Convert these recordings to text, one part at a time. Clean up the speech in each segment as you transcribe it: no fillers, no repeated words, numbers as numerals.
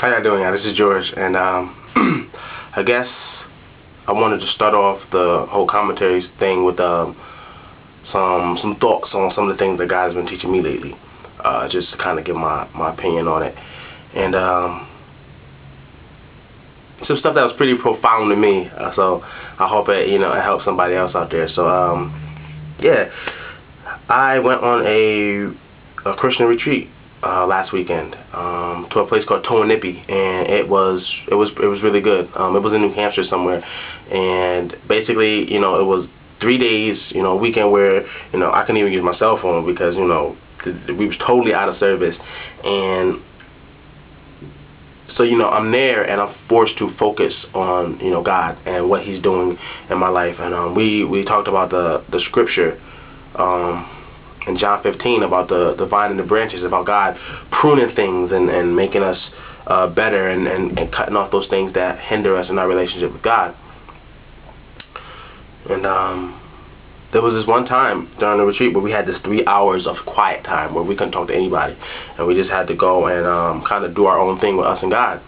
How y'all doing? This is George, and I guess I wanted to start off the whole commentary thing with some thoughts on some of the things that God's been teaching me lately, just to kind of give my opinion on it, and some stuff that was pretty profound to me. So I hope it it helps somebody else out there. So yeah, I went on a Christian retreat last weekend to a place called Towanipi, and it was really good. It was in New Hampshire somewhere, and basically it was 3 days, a weekend where I couldn't even use my cell phone because we was totally out of service. And so I'm there and I'm forced to focus on God and what He's doing in my life. And we talked about the scripture in John 15 about the vine and the branches, about God pruning things and making us better and cutting off those things that hinder us in our relationship with God. And there was this one time during the retreat where we had this 3 hours of quiet time where we couldn't talk to anybody, and we just had to go and kind of do our own thing with us and God.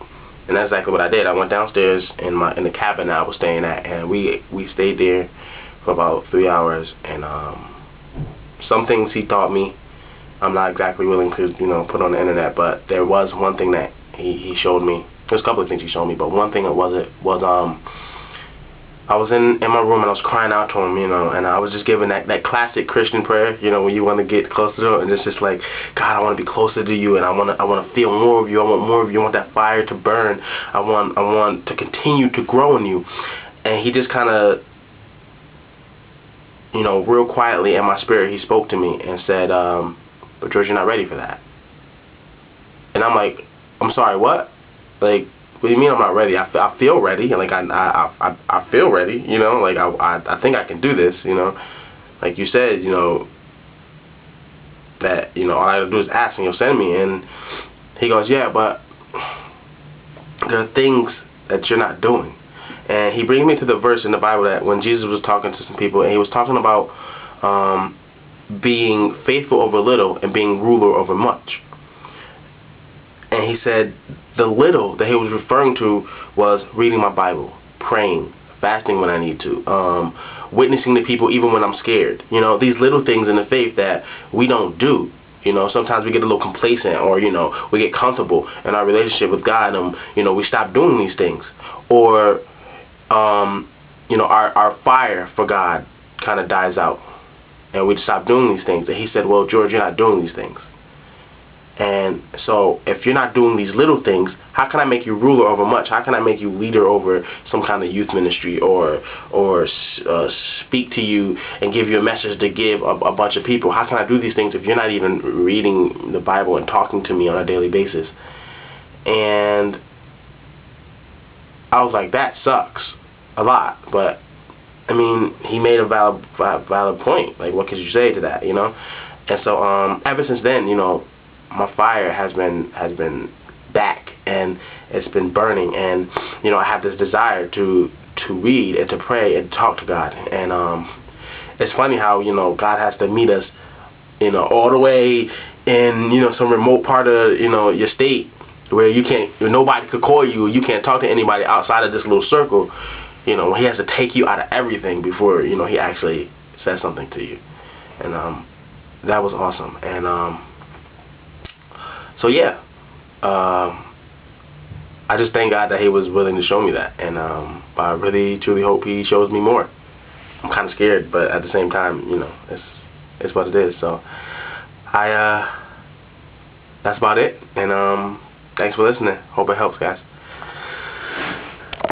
And that's exactly what I did. I went downstairs in the cabin that I was staying at, and we stayed there for about 3 hours. And some things He taught me, I'm not exactly willing to put on the internet, but there was one thing that he showed me. There's a couple of things He showed me, but one thing was I was in my room and I was crying out to Him, and I was just giving that classic Christian prayer, when you want to get closer to Him, and it's just like, God, I want to be closer to You, and I want to feel more of You. I want more of You. I want that fire to burn. I want to continue to grow in You. And He just kind of, real quietly in my spirit, He spoke to me and said, but George, you're not ready for that. And I'm like, I'm sorry, what? Like, what do you mean I'm not ready? I feel ready. Like I feel ready. Like I think I can do this. Like you said. That all I have to do is ask and You'll send me. And He goes, yeah, but there are things that you're not doing. And He brings me to the verse in the Bible that when Jesus was talking to some people, and He was talking about being faithful over little and being ruler over much. And He said the little that He was referring to was reading my Bible, praying, fasting when I need to, witnessing to people even when I'm scared. These little things in the faith that we don't do. Sometimes we get a little complacent, or we get comfortable in our relationship with God, and we stop doing these things, or our fire for God kind of dies out, and we stop doing these things. And He said, well, George, you're not doing these things. And so if you're not doing these little things, how can I make you ruler over much? How can I make you leader over some kind of youth ministry, or speak to you and give you a message to give a bunch of people? How can I do these things if you're not even reading the Bible and talking to me on a daily basis? And I was like, that sucks a lot. But I mean, He made a valid point. Like, what could you say to that? And so ever since then, my fire has been back, and it's been burning, and I have this desire to read and to pray and talk to God. And it's funny how God has to meet us all the way in some remote part of your state where nobody could call you, you can't talk to anybody outside of this little circle. He has to take you out of everything before He actually says something to you. And that was awesome. And so yeah, I just thank God that He was willing to show me that, and I really truly hope He shows me more. I'm kind of scared, but at the same time, it's what it is. So that's about it, and thanks for listening. Hope it helps, guys.